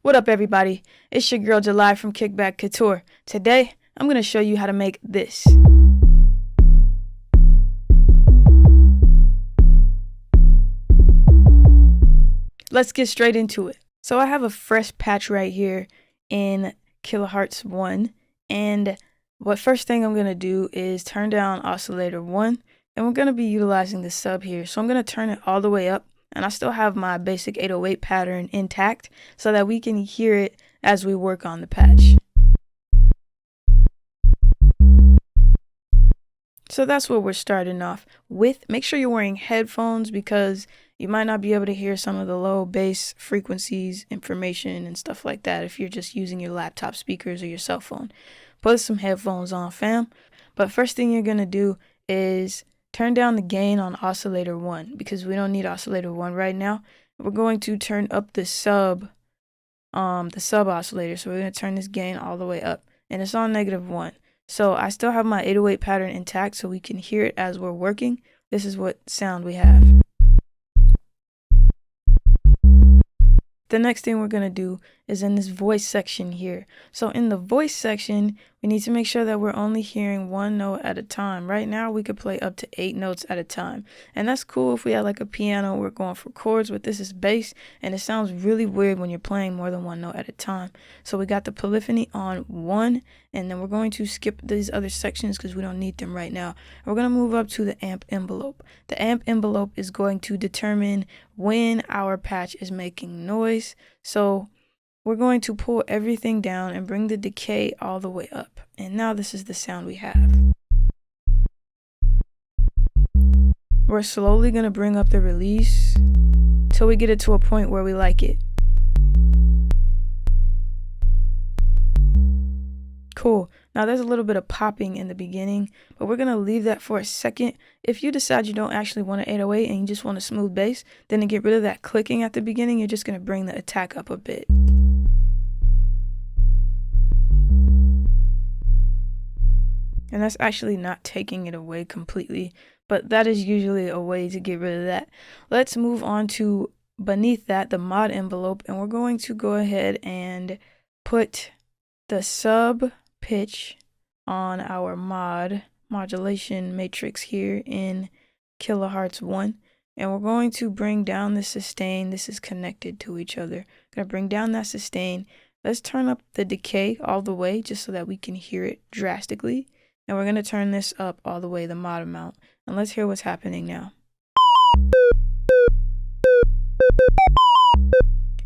What up, everybody? It's your girl July from Kickback Couture. Today, I'm going to show you how to make this. Let's get straight into it. So I have a fresh patch right here in Kilohertz 1, and what first thing I'm going to do is turn down Oscillator 1, and we're going to be utilizing the sub here. So I'm going to turn it all the way up, and I still have my basic 808 pattern intact so that we can hear it as we work on the patch. So that's what we're starting off with. Make sure you're wearing headphones because you might not be able to hear some of the low bass frequencies, information, and stuff like that if you're just using your laptop speakers or your cell phone. Put some headphones on, fam. But first thing you're going to do is turn down the gain on Oscillator 1 because we don't need Oscillator 1 right now. We're going to turn up the sub oscillator. So we're going to turn this gain all the way up, and it's on -1. So I still have my 808 pattern intact so we can hear it as we're working. This is what sound we have. The next thing we're going to do is in this voice section here. So in the voice section, we need to make sure that we're only hearing one note at a time. Right now, we could play up to 8 notes at a time. And that's cool if we had like a piano, we're going for chords, but this is bass, and it sounds really weird when you're playing more than one note at a time. So we got the polyphony on 1, and then we're going to skip these other sections because we don't need them right now. We're going to move up to the amp envelope. The amp envelope is going to determine when our patch is making noise. So we're going to pull everything down and bring the decay all the way up. And now this is the sound we have. We're slowly going to bring up the release till we get it to a point where we like it. Cool. Now there's a little bit of popping in the beginning, but we're going to leave that for a second. If you decide you don't actually want an 808 and you just want a smooth bass, then to get rid of that clicking at the beginning, you're just going to bring the attack up a bit. And that's actually not taking it away completely, but that is usually a way to get rid of that. Let's move on to beneath that, the mod envelope, and we're going to go ahead and put the sub pitch on our modulation matrix here in Kilohertz 1, and we're going to bring down the sustain. This is connected to each other. I'm going to bring down that sustain. Let's turn up the decay all the way just so that we can hear it drastically, and we're going to turn this up all the way, the mod amount, and let's hear what's happening now.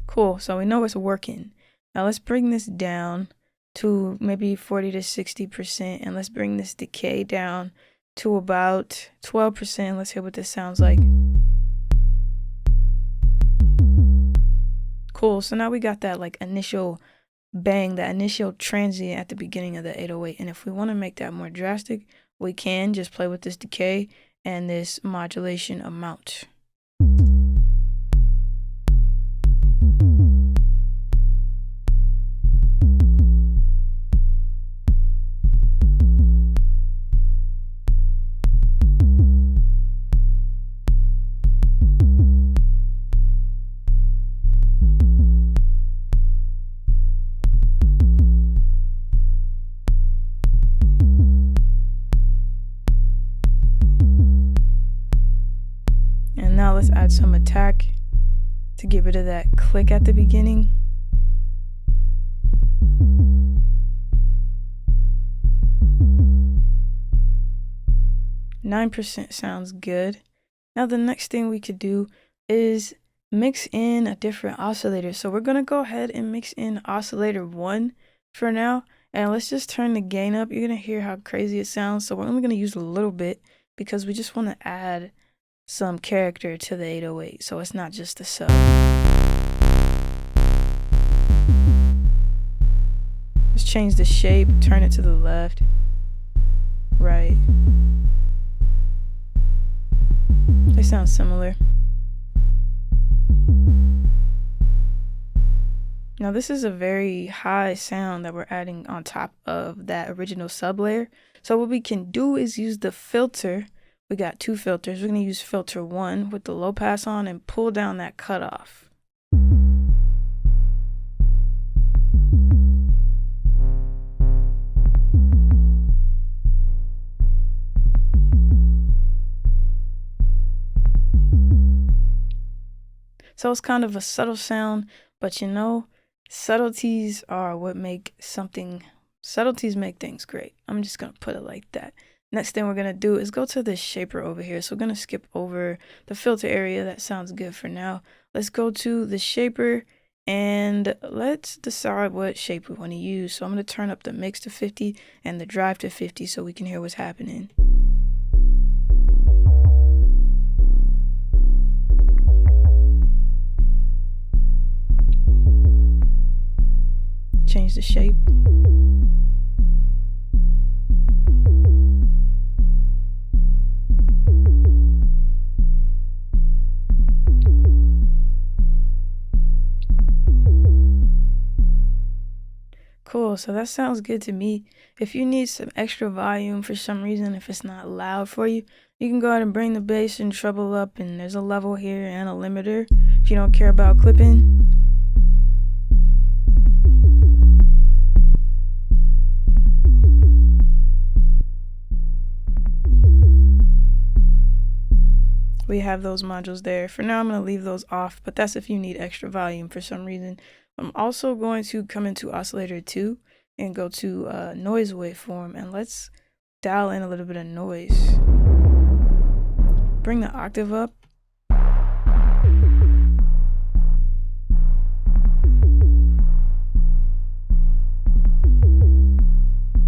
Cool, so we know it's working. Now let's bring this down to maybe 40 to 60%, and let's bring this decay down to about 12%. Let's hear what this sounds like. Cool, so now we got that like initial bang, that initial transient at the beginning of the 808, and if we want to make that more drastic, we can just play with this decay and this modulation amount. Now let's add some attack to get rid of that click at the beginning. %9 sounds good. Now the next thing we could do is mix in a different oscillator. So we're going to go ahead and mix in Oscillator 1 for now. And let's just turn the gain up. You're going to hear how crazy it sounds. So we're only going to use a little bit because we just want to add some character to the 808, so it's not just a sub. Let's change the shape, turn it to the left, right. They sound similar. Now this is a very high sound that we're adding on top of that original sub layer. So what we can do is use the filter. We got 2 filters. We're going to use filter 1 with the low pass on and pull down that cutoff. So it's kind of a subtle sound, but you know, subtleties are what make subtleties make things great. I'm just gonna put it like that. Next thing we're gonna do is go to the shaper over here. So we're gonna skip over the filter area. That sounds good for now. Let's go to the shaper and let's decide what shape we want to use. So I'm gonna turn up the mix to 50 and the drive to 50 so we can hear what's happening. Change the shape. Cool, so that sounds good to me. If you need some extra volume for some reason, if it's not loud for you, you can go ahead and bring the bass and treble up, and there's a level here and a limiter if you don't care about clipping. We have those modules there. For now, I'm going to leave those off, but that's if you need extra volume for some reason. I'm also going to come into Oscillator 2 and go to noise waveform, and let's dial in a little bit of noise. Bring the octave up.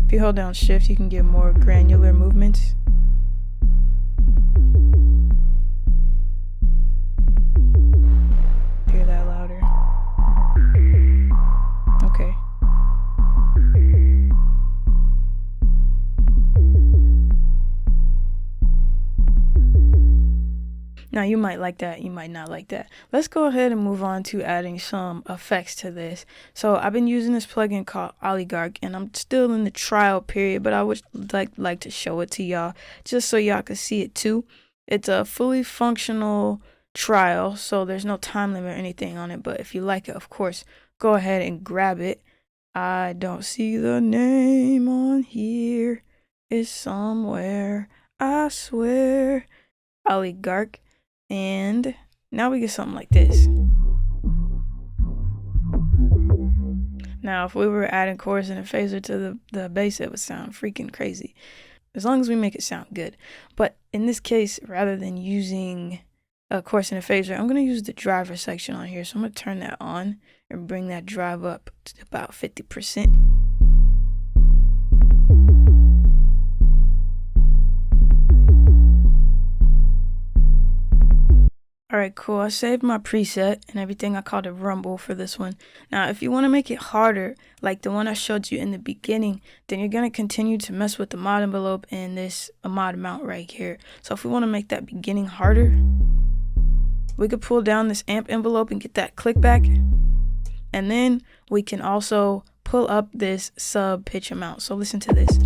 If you hold down shift, you can get more granular movements. Hear that louder. Okay. Now you might like that, you might not like that. Let's go ahead and move on to adding some effects to this. So I've been using this plugin called Oligarch, and I'm still in the trial period, but I would like to show it to y'all just so y'all can see it too. It's a fully functional trial, so there's no time limit or anything on it, but if you like it, of course, go ahead and grab it. I don't see the name on here. It's somewhere, I swear. Oligarch. And now we get something like this. Now, if we were adding chorus and a phaser to the bass, it would sound freaking crazy. As long as we make it sound good. But in this case, rather than using a chorus and a phaser, I'm going to use the driver section on here. So I'm going to turn that on and bring that drive up to about 50%. Alright, cool. I saved my preset and everything. I called it Rumble for this one. Now, if you want to make it harder, like the one I showed you in the beginning, then you're going to continue to mess with the mod envelope and this mod mount right here. So if we want to make that beginning harder, we could pull down this amp envelope and get that Kickback. And then we can also pull up this sub pitch amount. So listen to this.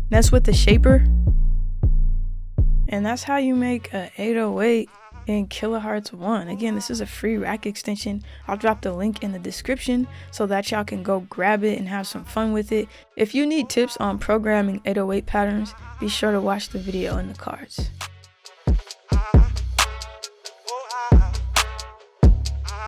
That's with the shaper, and that's how you make a 808 in Kilohertz 1. Again, this is a free rack extension. I'll drop the link in the description so that y'all can go grab it and have some fun with it. If you need tips on programming 808 patterns, be sure to watch the video in the cards.